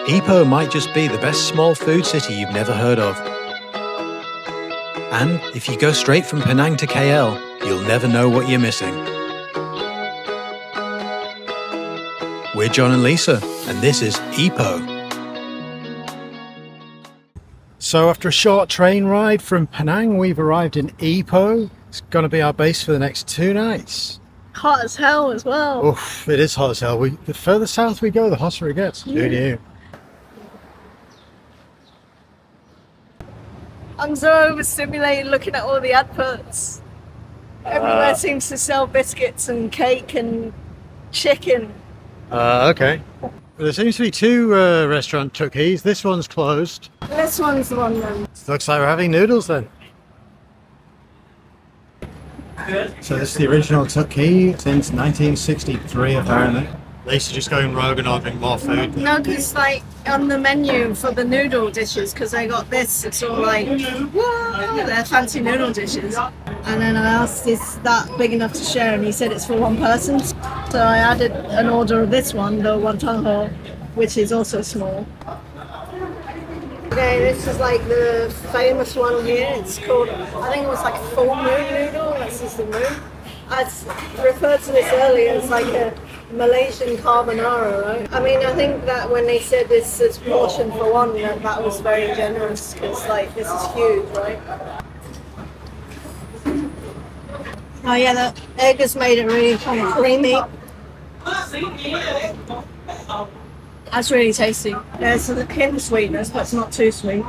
Ipoh might just be the best small food city you've never heard of. And if you go straight from Penang to KL, you'll never know what you're missing. We're John and Lisa, and this is Ipoh. So after a short train ride from Penang, we've arrived in Ipoh. It's going to be our base for the next 2 nights. Hot as hell as well. Oof, it is hot as hell. The further south we go, the hotter it gets. Yeah. Who knew? I'm so overstimulated looking at all the adverts. Everywhere seems to sell biscuits and cake and chicken. Okay. There seems to be 2 restaurant Tukis. This one's closed. This one's the one then. Looks like we're having noodles then. So this is the original Tuki since 1963 apparently. Lisa just going rogue and ordering more food. No, because like on the menu for the noodle dishes, because I got this, it's all like, whoa, they're fancy noodle dishes. And then I asked, is that big enough to share? And he said it's for 1 person. So I added an order of this one, the wonton ho, which is also small. Okay, this is like the famous one here. It's called, I think it was like full moon noodle. This is the moon. I referred to this earlier as like a Malaysian carbonara, right? I mean, I think that when they said this is portion for 1, that was very generous because like this is huge, right? Oh yeah, the egg has made it really kind of creamy. That's really tasty. There's a hint of sweetness, but it's not too sweet.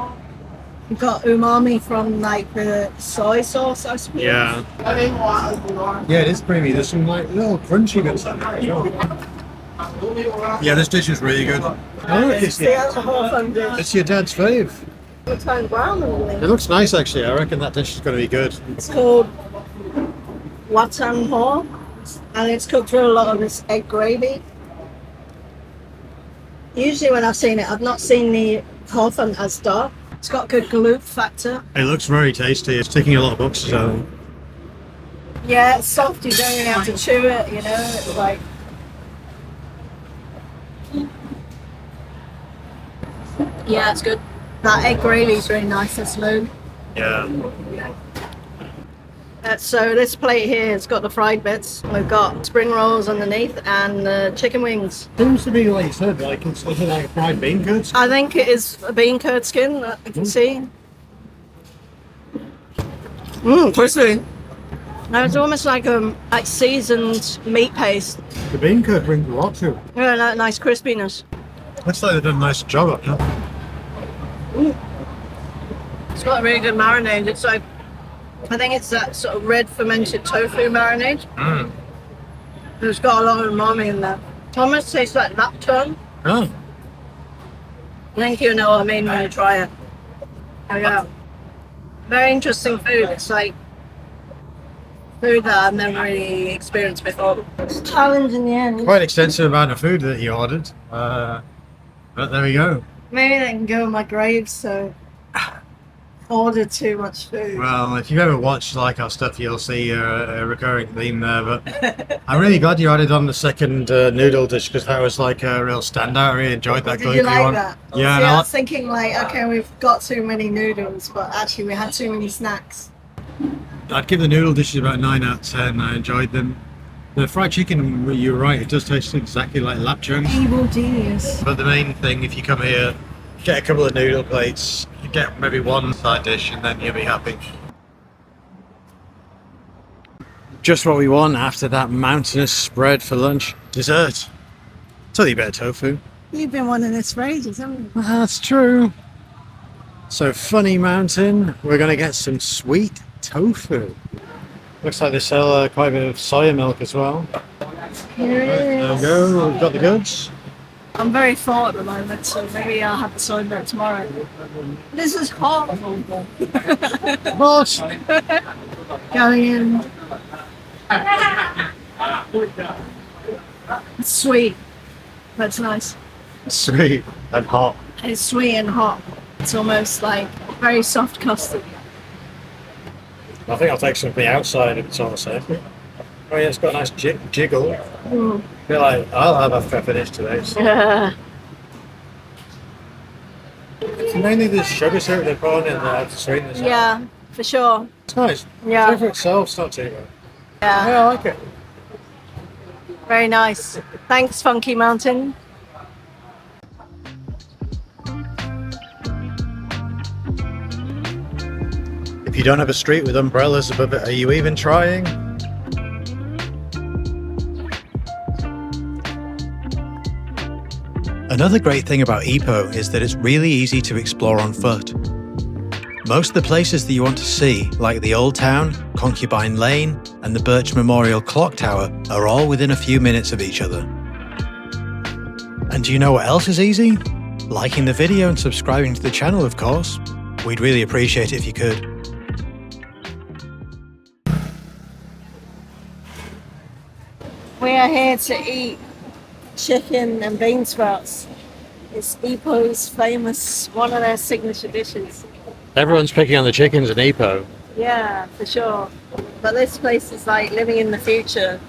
You've got umami from like the soy sauce, I suppose. Yeah. Yeah, it is creamy. There's some like little crunchy bits in there as well. Yeah, this dish is really good. Oh, It's the alcohol fun dish. it's your dad's fave. It's turned brown a It little. looks nice actually. I reckon that dish is going to be good. It's called watan ho, and it's cooked with a lot of this egg gravy. Usually when I've seen it, I've not seen the ho fun as dark. It's got good gloop factor. It looks very tasty. It's ticking a lot of boxes out. Yeah, it's soft, you don't really have to chew it, you know, it's like... Yeah, it's good. That egg gravy is really nice and smooth. Yeah. So this plate here has got the fried bits. We've got spring rolls underneath and chicken wings. Seems to be like you said, like it's like fried bean curds. I think it is a bean curd skin that you can see. Crispy. No, it's almost like seasoned meat paste. The bean curd brings a lot to it. Yeah, that nice crispiness. Looks like they've done a nice job up there. It's got a really good marinade. It's like, I think it's that sort of red fermented tofu marinade. It's got a lot of umami in there. It almost tastes like lactone. Oh. I think you know what I mean when you try it. Yeah. Very interesting food. It's like food that I've never really experienced before. It's a challenge in the end. Quite extensive amount of food that he ordered. But there we go. Maybe they can go in my grave, so order too much food. Well, if you've ever watched like our stuff, you'll see a recurring theme there. But I'm really glad you added on the second noodle dish because that was like a real standout. I really enjoyed that. Did you like one. that? Yeah, See, and I was thinking like, okay, we've got too many noodles, but actually we had too many snacks. I'd give the noodle dishes about 9 out of 10. I enjoyed them. The fried chicken, you're right, it does taste exactly like lapchung. Evil genius. But the main thing, if you come here, get a couple of noodle plates, you get maybe 1 side dish, and then you'll be happy. Just what we want after that mountainous spread for lunch. Dessert. Tell you better tofu. You've been wanting this for ages, haven't you? That's true. So Funny Mountain, we're going to get some sweet tofu. Looks like they sell quite a bit of soya milk as well. Here it There we is. go, we've got the goods. I'm very full at the moment, so maybe I'll have the soy milk tomorrow. This is hot. What? Going in. It's sweet, but it's nice. Sweet and hot. It's sweet and hot. It's almost like very soft custard. I think I'll take something outside if it's all the same. Oh yeah, it's got a nice jiggle. I feel like I'll have a pepper dish today. So. Yeah. mainly the sugar syrup they put in there to sweeten this. Yeah, for sure. It's nice. Yeah. The flavor itself's not too bad. Yeah, Yeah, I like it. very nice. Thanks, Funky Mountain. If you don't have a street with umbrellas above it, are you even trying? Another great thing about Ipoh is that it's really easy to explore on foot. Most of the places that you want to see, like the Old Town, Concubine Lane, and the Birch Memorial Clock Tower, are all within a few minutes of each other. And do you know what else is easy? Liking the video and subscribing to the channel, of course. We'd really appreciate it if you could. We are here to eat chicken and bean sprouts. It's Ipoh's famous, one of their signature dishes. Everyone's picking on the chickens in Ipoh. Yeah, for sure. But this place is like living in the future.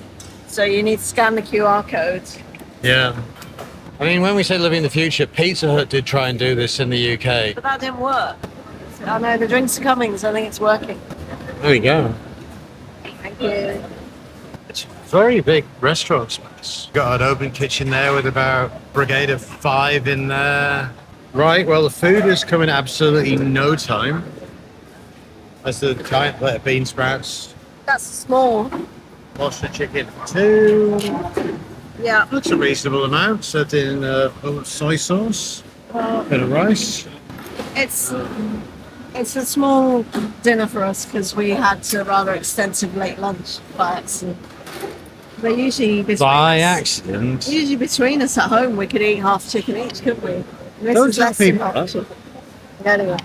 So you need to scan the QR code. Yeah. I mean, when we say living in the future, Pizza Hut did try and do this in the UK. But that didn't work. I know the drinks are coming, so I think it's working. There we go. Thank you. It's a very big restaurant space. Got an open kitchen there with about brigade of 5 in there. Right, well, the food is coming absolutely no time. That's the giant plate of bean sprouts. That's small. Wash the chicken for 2. Yeah. Looks a reasonable amount. Served in soy sauce. Bit of rice. It's a small dinner for us because we had a rather extensive late lunch by accident. But usually accident. Usually between us at home we could eat half chicken each, couldn't we? This Don't is tell less than people half that. chicken. Anyway.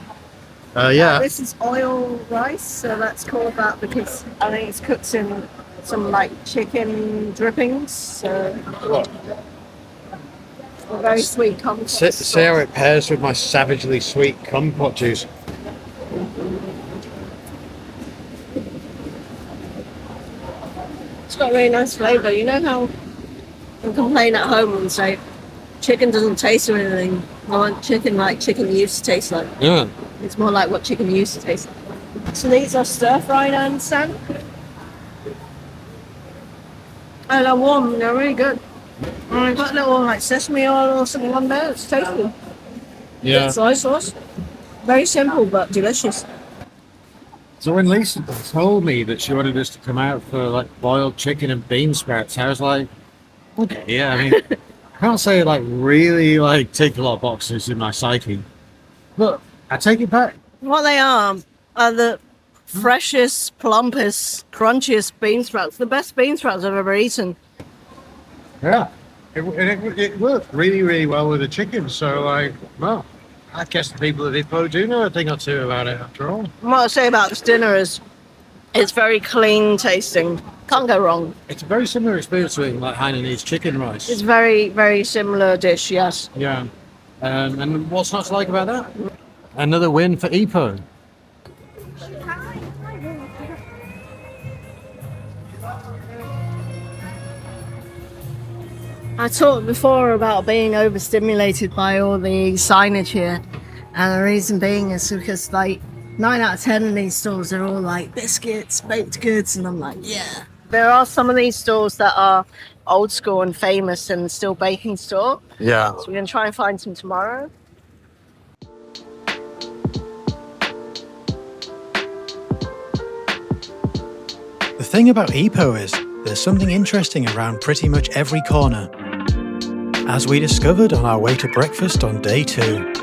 Yeah. This is oil rice, so that's called that because I think it's cooked in some like chicken drippings. So What? a very sweet compote. See how it pairs with my savagely sweet kumquat juice. It's got a really nice flavour. You know how we complain at home and say chicken doesn't taste or anything. I want chicken like chicken used to taste like. Yeah. It's more like what chicken used to taste like. So these are stir-fried, I understand. And they're warm, they're really good. And I've got a little like sesame oil or something on there, it's tasty. Yeah. Soy sauce. Very simple but delicious. So when Lisa told me that she wanted us to come out for like boiled chicken and bean sprouts, I was like, okay, yeah. I mean, I can't say it like really like tick a lot of boxes in my psyche. Look, I take it back. What they are the freshest, plumpest, crunchiest bean sprouts. The best bean sprouts I've ever eaten. Yeah. It worked really, really well with the chicken. So like, well, I guess the people at Ipoh do know a thing or two about it after all. What I'll say about this dinner is it's very clean tasting. Can't go wrong. It's a very similar experience with like Hainanese chicken rice. It's very, very similar dish, yes. Yeah. And what's not to like about that? Another win for Ipoh. I talked before about being overstimulated by all the signage here. And the reason being is because like 9 out of 10 of these stores are all like biscuits, baked goods, and I'm like, yeah. There are some of these stores that are old school and famous and still baking store. Yeah. So we're going to try and find some tomorrow. The thing about Ipoh is there's something interesting around pretty much every corner, as we discovered on our way to breakfast on day 2.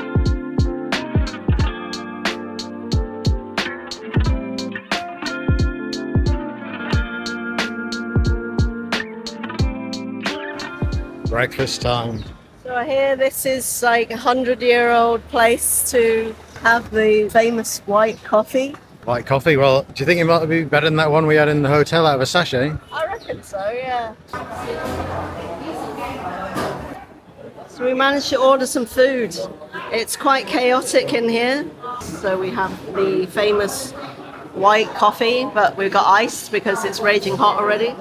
Breakfast time. So I hear this is like a 100-year-old place to have the famous white coffee. White coffee. Well, do you think it might be better than that one we had in the hotel out of a sachet? I reckon so, yeah. So we managed to order some food. It's quite chaotic in here. So we have the famous white coffee, but we've got iced because it's raging hot already.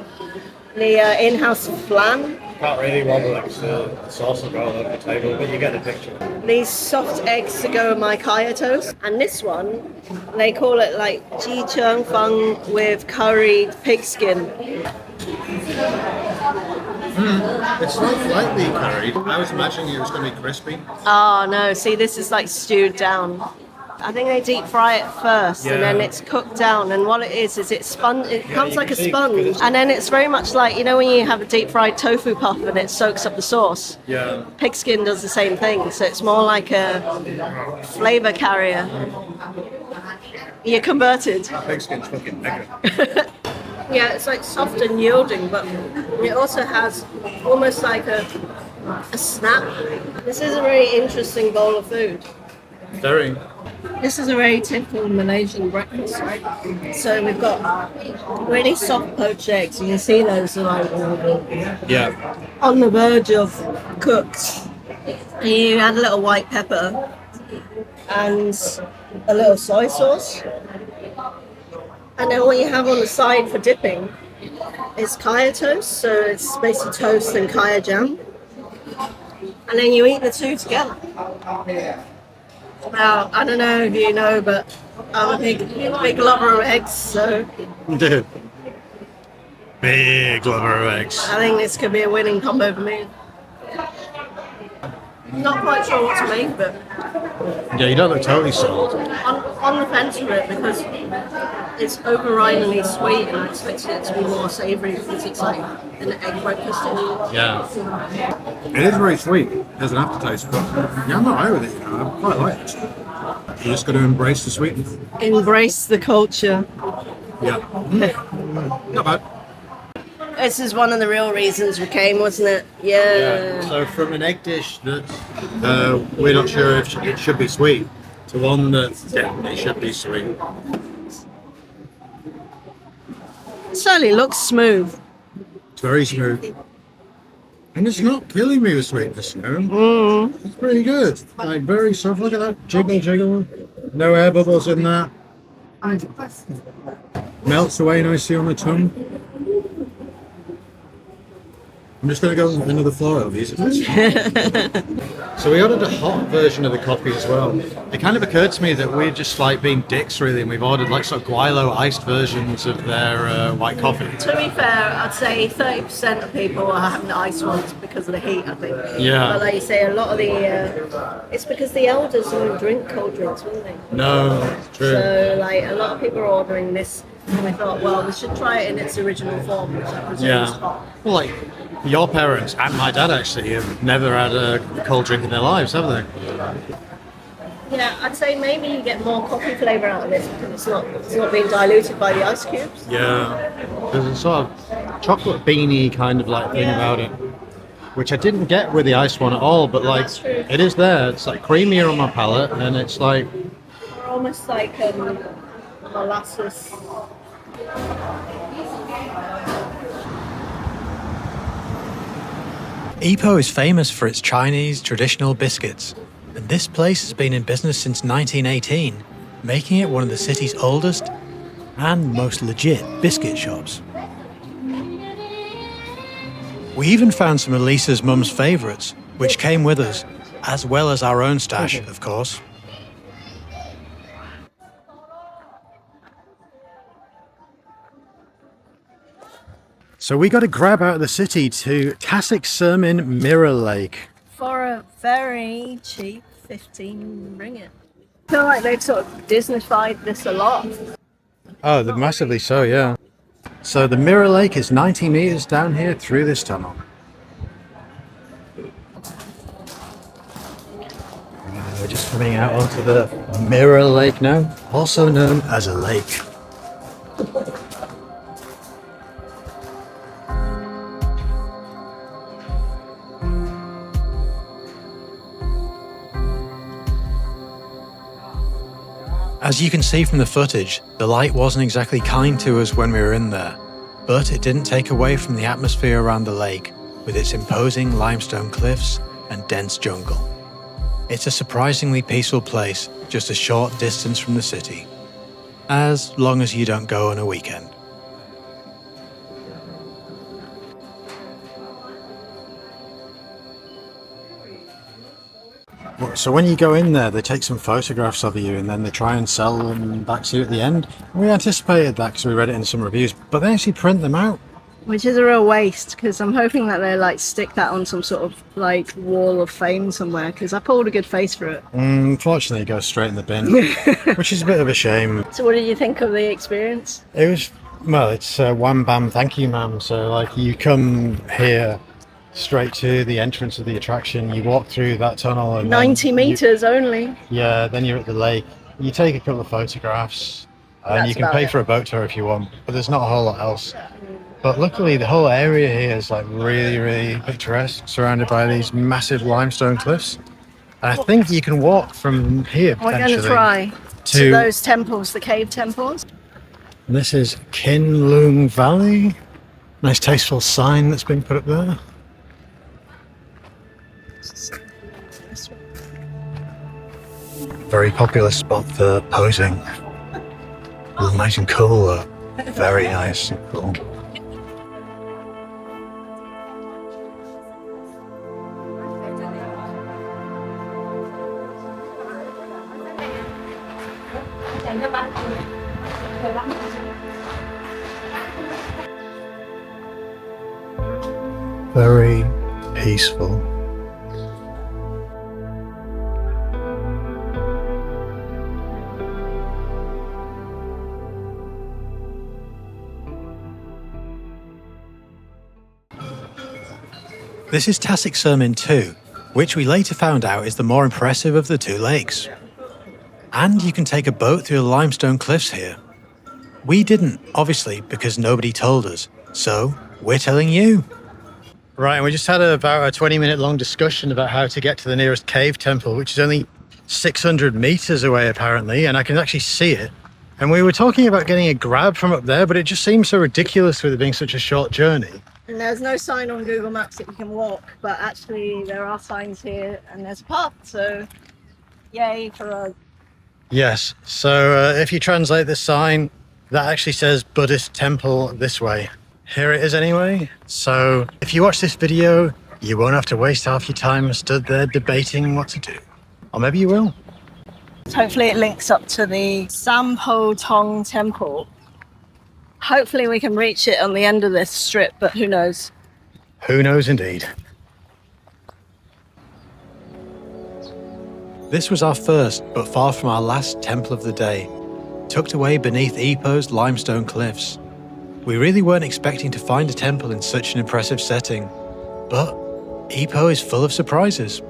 The in-house flan, Can't really wobble it because the sauce will go all over the table, but you get the picture. These soft eggs to go with my kaya toast. And this one, they call it like ji cheng feng with curried pig skin. It's not slightly curried. I was imagining it was going to be crispy. Oh no, see this is like stewed down. I think they deep fry it first and then it's cooked down, and what it is it comes like a sponge, and then it's very much like, you know, when you have a deep fried tofu puff and it soaks up the sauce. Yeah. Pig skin does the same thing, so it's more like a flavor carrier. You're converted. Pig skin's fucking mega. Yeah, it's like soft and yielding, but it also has almost like a snap. This is a very interesting bowl of food. Very. This is a very typical Malaysian breakfast, right? So we've got really soft poached eggs. You can see those are like on the verge of cooked. And you add a little white pepper and a little soy sauce. And then what you have on the side for dipping is kaya toast. So it's basically toast and kaya jam. And then you eat the two together. Now, I don't know if you know, but I'm a big lover of eggs, so... Dude. Big lover of eggs. I think this could be a winning combo for me. Not quite sure what to make, but... Yeah, you don't look totally sold. On the fence with it, because it's overridingly sweet, and I expected it to be more savoury because it's like an egg breakfast. Yeah. It is very sweet as an aftertaste, but yeah, I'm not right with it, you know. I quite like it. You just got to embrace the sweetness. Embrace the culture. Yeah. Not bad. This is one of the real reasons we came, wasn't it? Yeah. So from an egg dish that we're not sure if it should be sweet to one that definitely should be sweet. It certainly looks smooth. It's very smooth. And it's not killing me with sweetness, you know? It's pretty good. Like, very soft. Look at that. Jiggle, jiggle. No air bubbles in that. Melts away nicely on the tongue. I'm just going to go another floor of these. So we ordered a hot version of the coffee as well. It kind of occurred to me that we're just like being dicks really, and we've ordered like sort of Guilo iced versions of their white coffee. To be fair, I'd say 30% of people are having the iced ones because of the heat, I think. Yeah. But like you say, a lot of the... it's because the elders don't drink cold drinks, wouldn't they? No, it's true. So like a lot of people are ordering this, and we thought, well, we should try it in its original form, which I presume is hot. Well, like your parents and my dad actually have never had a cold drink in their lives, have they? Yeah, I'd say maybe you get more coffee flavour out of this because it's not being diluted by the ice cubes. Yeah. There's a sort of chocolate beanie kind of like thing about it, which I didn't get with the iced one at all, but like it is there. It's like creamier on my palate, and it's like almost like molasses. Ipoh is famous for its Chinese traditional biscuits, and this place has been in business since 1918, making it one of the city's oldest and most legit biscuit shops. We even found some of Lisa's mum's favourites, which came with us, as well as our own stash, of course. So we got a grab out of the city to Tasik Sermin Mirror Lake. For a very cheap 15 ringgit. I feel like they've sort of Disneyfied this a lot. Oh, massively so, yeah. So the Mirror Lake is 90 meters down here through this tunnel. We're just coming out onto the Mirror Lake now, also known as a lake. As you can see from the footage, the light wasn't exactly kind to us when we were in there, but it didn't take away from the atmosphere around the lake, with its imposing limestone cliffs and dense jungle. It's a surprisingly peaceful place, just a short distance from the city, as long as you don't go on a weekend. So when you go in there, they take some photographs of you and then they try and sell them back to you at the end. We anticipated that because we read it in some reviews, but they actually print them out. Which is a real waste, because I'm hoping that they like stick that on some sort of like wall of fame somewhere, because I pulled a good face for it. Unfortunately, it goes straight in the bin, which is a bit of a shame. So what did you think of the experience? It was, well, it's wham bam, thank you ma'am. So like you come here straight to the entrance of the attraction, you walk through that tunnel and 90 meters only. Yeah, then you're at the lake. You take a couple of photographs and That's you can about pay it. for a boat tour if you want, but there's not a whole lot else. But luckily the whole area here is like really, really picturesque, surrounded by these massive limestone cliffs. And I think you can walk from here We're potentially. going to try to those temples, the cave temples. And this is Kin Lung Valley. Nice tasteful sign that's been put up there. Very popular spot for posing. Nice and cool though. Very nice and cool. Very peaceful. This is Tasik Sermin 2, which we later found out is the more impressive of the two lakes. And you can take a boat through the limestone cliffs here. We didn't, obviously, because nobody told us. So, we're telling you. Right, and we just had about a 20-minute long discussion about how to get to the nearest cave temple, which is only 600 meters away, apparently, and I can actually see it. And we were talking about getting a grab from up there, but it just seems so ridiculous with it being such a short journey. And there's no sign on Google Maps that you can walk, but actually there are signs here and there's a path, so yay for us. Yes, so if you translate this sign, that actually says Buddhist temple this way. Here it is anyway. So if you watch this video, you won't have to waste half your time stood there debating what to do. Or maybe you will. Hopefully it links up to the Sampo Tong temple. Hopefully we can reach it on the end of this strip, but who knows? Who knows indeed. This was our first, but far from our last temple of the day, tucked away beneath Ipoh's limestone cliffs. We really weren't expecting to find a temple in such an impressive setting, but Ipoh is full of surprises.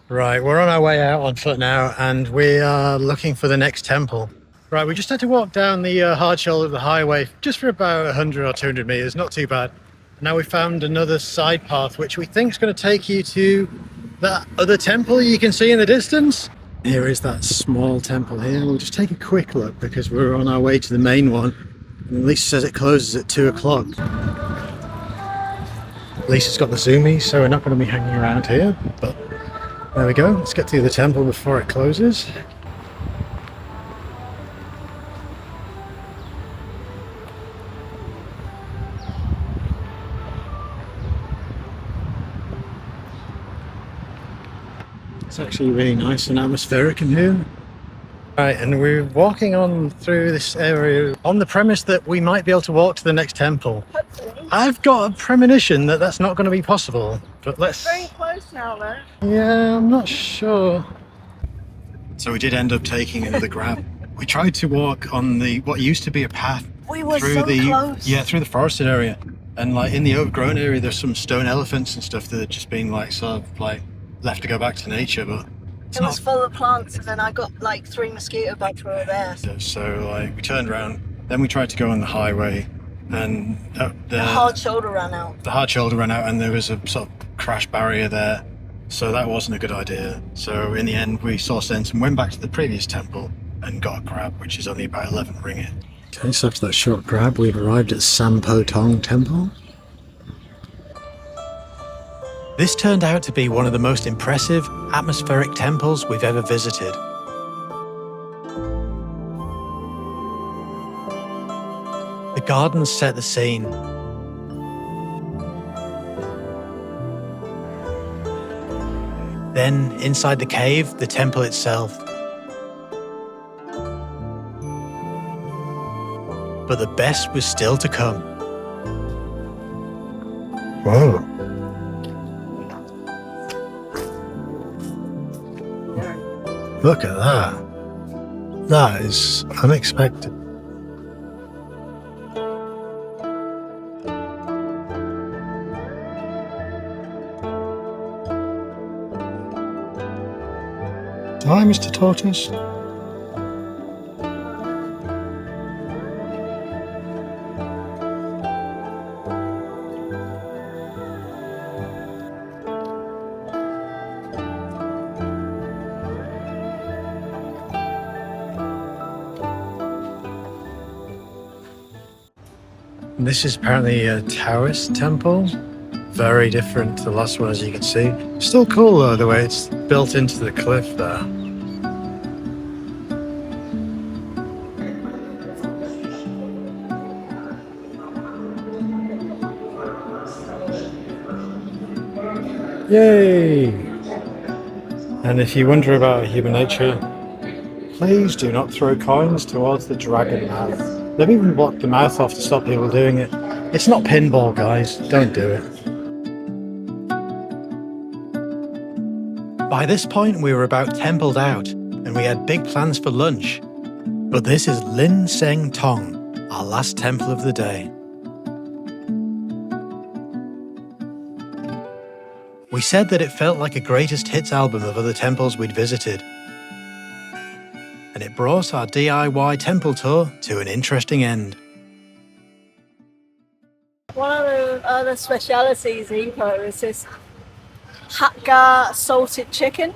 Right, we're on our way out on foot now, and we are looking for the next temple. Right, we just had to walk down the hard shoulder of the highway just for about 100 or 200 meters, not too bad. Now we found another side path, which we think is going to take you to that other temple you can see in the distance. Here is that small temple here. We'll just take a quick look because we're on our way to the main one. And Lisa says it closes at 2 o'clock. Lisa's got the zoomies, so we're not going to be hanging around here, but there we go. Let's get to the temple before it closes. It's actually really nice and atmospheric in here. Right, and we're walking on through this area on the premise that we might be able to walk to the next temple. Hopefully. I've got a premonition that that's not going to be possible, but let's... Very close now though. Yeah, I'm not sure. So we did end up taking another grab. We tried to walk on the what used to be a path We were through so the close. yeah through the forested area, and like in the overgrown area, there's some stone elephants and stuff that are just being like sort of like left to go back to nature, but it's It was not. full of plants, and then I got like 3 mosquito bites were there. So like we turned around, then we tried to go on the highway, and The hard shoulder ran out. the hard shoulder ran out, and there was a sort of crash barrier there. So that wasn't a good idea. So in the end, we saw sense and went back to the previous temple and got a grab, which is only about 11 ringgit. Okay, so after that short grab, we've arrived at Sampo Tong Temple. This turned out to be one of the most impressive, atmospheric temples we've ever visited. The gardens set the scene. Then, inside the cave, the temple itself. But the best was still to come. Whoa. Look at that. That is unexpected. Hi, Mr. Tortoise. This is apparently a Taoist temple. Very different to the last one, as you can see. Still cool though, the way it's built into the cliff there. Yay! And if you wonder about human nature, please do not throw coins towards the dragon mouth. They've even blocked the mouth off to stop people doing it. It's not pinball, guys. Don't do it. By this point, we were about templed out, and we had big plans for lunch. But this is Lin Seng Tong, our last temple of the day. We said that it felt like a greatest hits album of other temples we'd visited. And it brought our DIY temple tour to an interesting end. One of the other specialities in Ipoh is this Hakka salted chicken.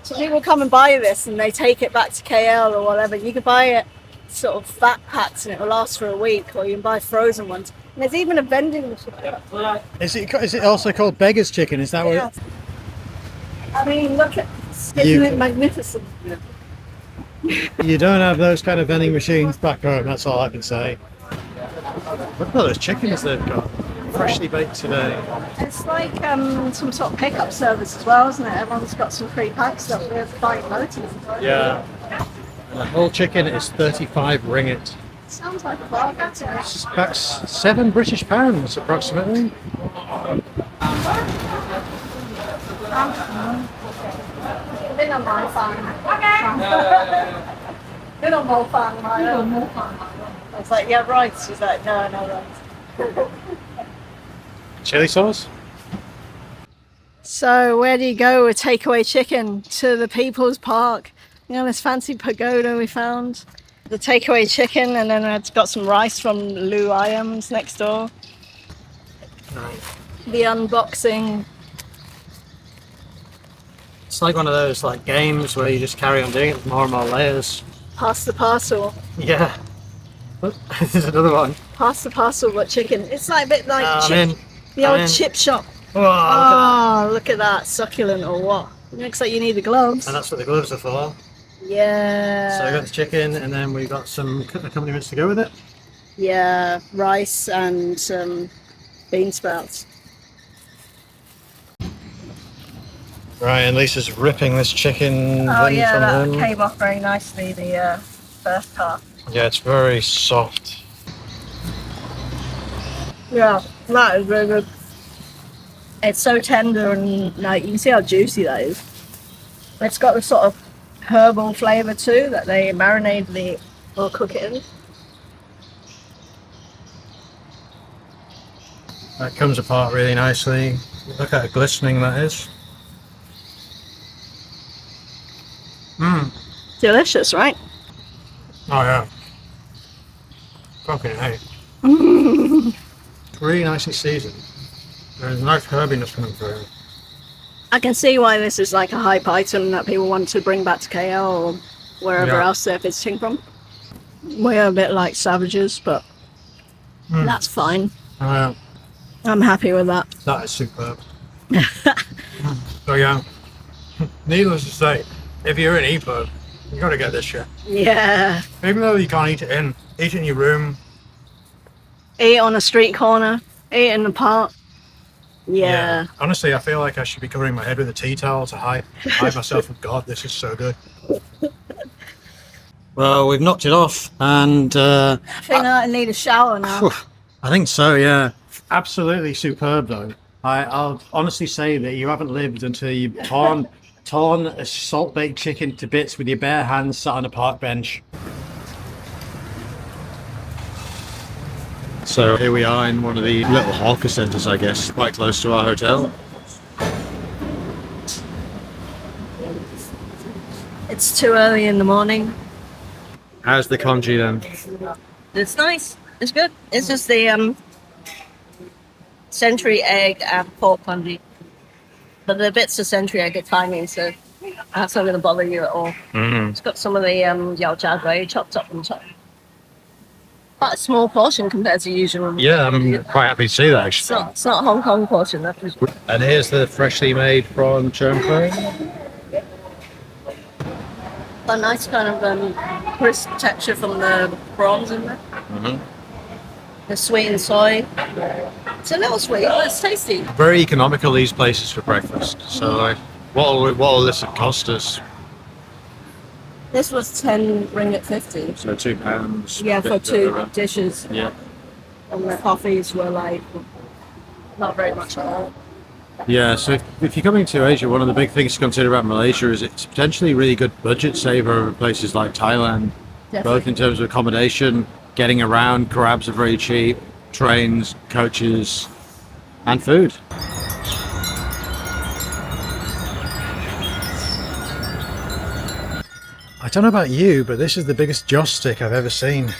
So people come and buy this and they take it back to KL or whatever. You can buy it sort of fat packs and it will last for a week, or you can buy frozen ones. And there's even a vending machine. Is it also called beggar's chicken? Is that what? Yeah. I mean, look at isn't it magnificent? You don't have those kind of vending machines back home. That's all I can say. Look at all those chickens they've got, freshly baked today. It's like some sort of pickup service as well, isn't it? Everyone's got some free packs that we're buying loads of. Yeah. And the whole chicken is 35 ringgit. Sounds like a bargain to me. It's about £7 British approximately. 呢度冇飯，呢度冇飯賣啊！ I was like, yeah, right. She's like, no, no rice. Chili sauce? So where do you go with takeaway chicken? To the People's Park. You know, this fancy pagoda we found. The takeaway chicken, and then I've got some rice from Lou Iams next door. Right. The unboxing. It's like one of those like games where you just carry on doing it with more and more layers. Pass the parcel. Yeah. Look, there's another one. Pass the parcel, but chicken. It's like a bit like I'm in. the old chip shop. Oh, Look at that. Succulent or what? It looks like you need the gloves. and that's what the gloves are for. Yeah. So I got the chicken, and then we got some accompaniments to go with it. Yeah, rice and bean sprouts. Right, and Lisa's ripping this chicken. Oh wing yeah, from that him. came off very nicely, the first half. Yeah, it's very soft. Yeah, that is very good. It's so tender and like you can see how juicy that is. It's got the sort of herbal flavour too that they marinate the or cook it in. That comes apart really nicely. Look how glistening that is. Mmm. Delicious, right? Oh yeah. Fucking hey. It's really nicely seasoned. There's a nice herbiness coming through. I can see why this is like a hype item that people want to bring back to KL or wherever else they're visiting from. We're a bit like savages, but that's fine. Oh I'm happy with that. yeah, that is superb. So yeah, needless to say, if you're in Ipoh, you gotta get this shit. Yeah. Even though you can't eat it in your room, eat on a street corner, eat in the park. Yeah. Honestly, I feel like I should be covering my head with a tea towel to hide myself with God. This is so good. Well, we've knocked it off, and I think I need a shower now. I think so, yeah. Absolutely superb, though. I'll honestly say that you haven't lived until you've torn a salt-baked chicken to bits with your bare hands sat on a park bench. So here we are in one of the little hawker centres, I guess, quite close to our hotel. It's too early in the morning. How's the congee then? It's nice. It's good. It's just the century egg and pork congee. But the bits of century egg are tiny, so that's not going to bother you at all. It's got some of the yao jia gui chopped up on top. Quite a small portion compared to usual. Yeah, I'm quite happy to see that, actually. It's not a Hong Kong portion. That was And here's the freshly made prawn churn curry. a nice kind of crisp texture from the prawns in there. The sweet and soy. It's a little sweet, but it's tasty. Very economical, these places, for breakfast. So, like, what'll this cost us? This was 10 ringgit 50. So £2. Yeah, for two dishes. Yeah. And the coffees were like not very much at all. Yeah, so if you're coming to Asia, one of the big things to consider about Malaysia is it's potentially a really good budget saver over places like Thailand, both in terms of accommodation, getting around, crabs are very cheap, trains, coaches, and food. I don't know about you, but this is the biggest joss stick I've ever seen.